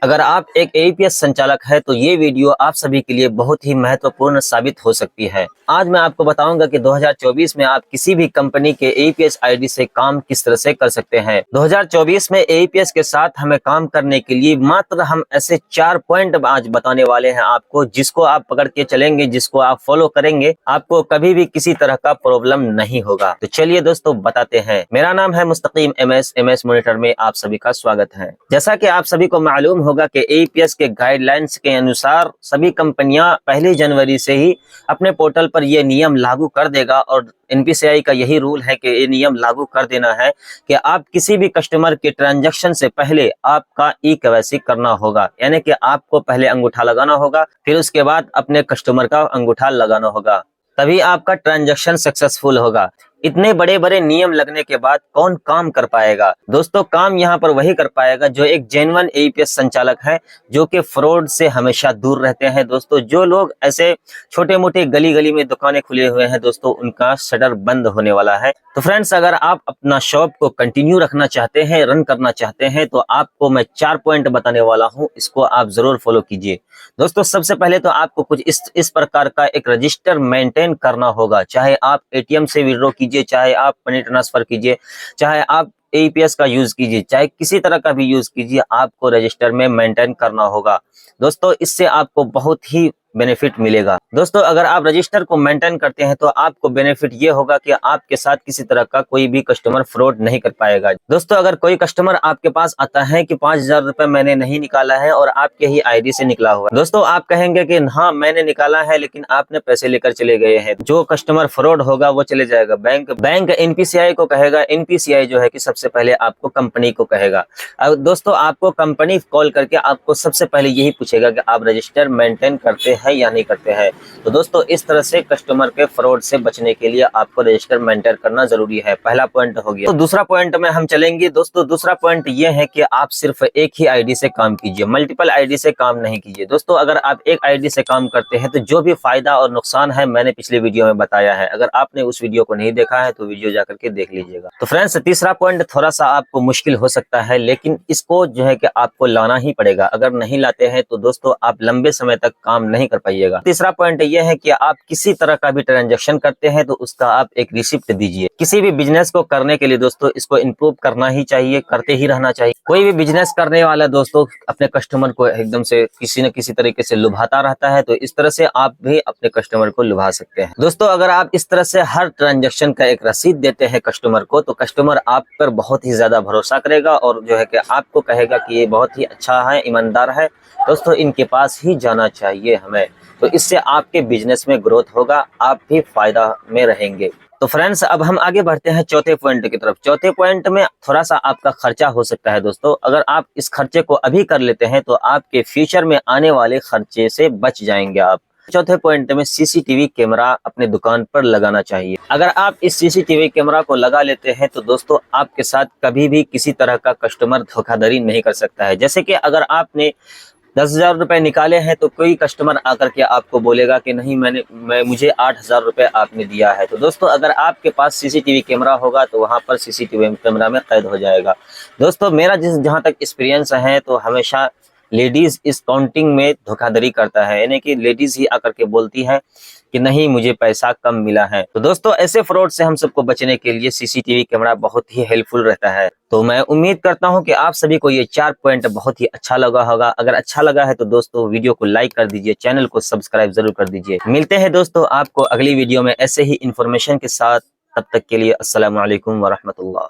अगर आप एक एईपीएस संचालक है तो ये वीडियो आप सभी के लिए बहुत ही महत्वपूर्ण साबित हो सकती है। आज मैं आपको बताऊंगा कि 2024 में आप किसी भी कंपनी के एईपीएस आईडी से काम किस तरह से कर सकते हैं। 2024 में एईपीएस के साथ हमें काम करने के लिए मात्र हम ऐसे 4 पॉइंट आज बताने वाले हैं आपको, जिसको आप पकड़ के चलेंगे, जिसको आप फॉलो करेंगे, आपको कभी भी किसी तरह का प्रॉब्लम नहीं होगा। तो चलिए दोस्तों बताते हैं। मेरा नाम है मुस्तकीम एमएस मॉनिटर में आप सभी का स्वागत है। जैसा कि आप सभी को मालूम होगा कि एईपीएस के गाइडलाइंस के अनुसार सभी कंपनियां 1 जनवरी से ही अपने पोर्टल पर यह नियम लागू कर देगा और एनपीसीआई का यही रूल है कि ये नियम लागू कर देना है कि आप किसी भी कस्टमर के ट्रांजैक्शन से पहले आपका ई-केवाईसी करना होगा, यानी कि आपको पहले अंगूठा लगाना होगा, फिर उसके बाद अपने कस्टमर का अंगूठा लगाना होगा, तभी आपका ट्रांजैक्शन सक्सेसफुल होगा। इतने बड़े बड़े नियम लगने के बाद कौन काम कर पाएगा? दोस्तों, काम यहाँ पर वही कर पाएगा जो एक जेन्युइन एईपीएस संचालक है, जो कि फ्रॉड से हमेशा दूर रहते हैं। दोस्तों, जो लोग ऐसे छोटे मोटे गली गली में दुकानें खुले हुए हैं दोस्तों, उनका शटर बंद होने वाला है। तो फ्रेंड्स, अगर आप अपना शॉप को कंटिन्यू रखना चाहते हैं, रन करना चाहते हैं, तो आपको मैं 4 पॉइंट बताने वाला हूँ, इसको आप जरूर फॉलो कीजिए। दोस्तों, सबसे पहले तो आपको कुछ इस प्रकार का एक रजिस्टर मेंटेन करना होगा। चाहे आप एटीएम से विड्रॉ कीजिए, चाहे आप मनी ट्रांसफर कीजिए, चाहे आप एईपीएस का यूज कीजिए, चाहे किसी तरह का भी यूज कीजिए, आपको रजिस्टर में मेंटेन करना होगा। दोस्तों, इससे आपको बहुत ही बेनिफिट मिलेगा। दोस्तों, अगर आप रजिस्टर को मेंटेन करते हैं तो आपको बेनिफिट ये होगा कि आपके साथ किसी तरह का कोई भी कस्टमर फ्रॉड नहीं कर पाएगा। दोस्तों, अगर कोई कस्टमर आपके पास आता है कि 5000 रुपए मैंने नहीं निकाला है और आपके ही आईडी से निकला हुआ, दोस्तों आप कहेंगे कि हाँ मैंने निकाला है, लेकिन आपने पैसे लेकर चले गए हैं। जो कस्टमर फ्रॉड होगा वो चले जाएगा बैंक एनपीसीआई को कहेगा। एनपीसीआई जो है कि सबसे पहले आपको कंपनी को कहेगा। अब दोस्तों, आपको कंपनी कॉल करके आपको सबसे पहले यही पूछेगा कि आप रजिस्टर मेंटेन करते हैं या नहीं करते हैं। तो दोस्तों, इस तरह से कस्टमर के फ्रॉड से बचने के लिए आपको रजिस्टर मेंटेन करना जरूरी है। पहला पॉइंट हो गया। तो दूसरा पॉइंट में हम चलेंगे। दोस्तों, दूसरा पॉइंट ये है कि आप सिर्फ एक ही आईडी से काम कीजिए, मल्टीपल आईडी से काम नहीं कीजिए। दोस्तों, अगर आप एक आईडी से काम करते हैं तो जो भी फायदा और नुकसान है मैंने पिछले वीडियो में बताया है। अगर आपने उस वीडियो को नहीं देखा है तो वीडियो जाकर के देख लीजिएगा। तो फ्रेंड्स, तीसरा पॉइंट थोड़ा सा आपको मुश्किल हो सकता है, लेकिन इसको जो है कि आपको लाना ही पड़ेगा। अगर नहीं लाते हैं तो दोस्तों आप लंबे समय तक काम नहीं कर पाइएगा। तीसरा पॉइंट यह है कि आप किसी तरह का भी ट्रांजैक्शन करते हैं तो उसका आप एक रिसिप्ट दीजिए। किसी भी बिजनेस को करने के लिए दोस्तों इसको इंप्रूव करना ही चाहिए, करते ही रहना चाहिए। कोई भी बिजनेस करने वाला दोस्तों अपने कस्टमर को एकदम से किसी न किसी तरीके से लुभाता रहता है, तो इस तरह से आप भी अपने कस्टमर को लुभा सकते हैं। दोस्तों, अगर आप इस तरह से हर ट्रांजैक्शन का एक रसीद देते हैं कस्टमर को, तो कस्टमर आप पर बहुत ही ज्यादा भरोसा करेगा और जो है कि आपको कहेगा कि ये बहुत ही अच्छा है, ईमानदार है, दोस्तों इनके पास ही जाना चाहिए हमें। तो इससे आपके बिजनेस में ग्रोथ होगा, आप भी फायदा में रहेंगे। तो फ्रेंड्स, अब हम आगे बढ़ते हैं चौथे पॉइंट की तरफ। चौथे पॉइंट में थोड़ा सा आपका खर्चा हो सकता है दोस्तों। अगर आप इस खर्चे को अभी कर लेते हैं तो आपके फ्यूचर में आने वाले खर्चे से बच जाएंगे आप। चौथे पॉइंट में सीसीटीवी कैमरा अपने दुकान पर लगाना चाहिए। अगर आप इस सीसीटीवी कैमरा को लगा लेते हैं तो दोस्तों आपके साथ कभी भी किसी तरह का कस्टमर धोखाधड़ी नहीं कर सकता है। जैसे कि अगर आपने 10,000 रुपए निकाले हैं तो कोई कस्टमर आकर के आपको बोलेगा कि नहीं मुझे 8,000 रुपए आपने दिया है। तो दोस्तों, अगर आपके पास सीसीटीवी कैमरा होगा तो वहां पर सीसीटीवी कैमरा में कैद हो जाएगा। दोस्तों, मेरा जहां तक एक्सपीरियंस है तो हमेशा लेडीज इस काउंटिंग में धोखाधड़ी करता है, यानी कि लेडीज ही आकर के बोलती है कि नहीं मुझे पैसा कम मिला है। तो दोस्तों, ऐसे फ्रॉड से हम सबको बचने के लिए सीसीटीवी कैमरा बहुत ही हेल्पफुल रहता है। तो मैं उम्मीद करता हूं कि आप सभी को ये 4 पॉइंट बहुत ही अच्छा लगा होगा। अगर अच्छा लगा है तो दोस्तों वीडियो को लाइक कर दीजिए, चैनल को सब्सक्राइब जरूर कर दीजिए। मिलते हैं दोस्तों आपको अगली वीडियो में ऐसे ही इंफॉर्मेशन के साथ। तब तक के लिए अस्सलाम वालेकुम व रहमतुल्लाह।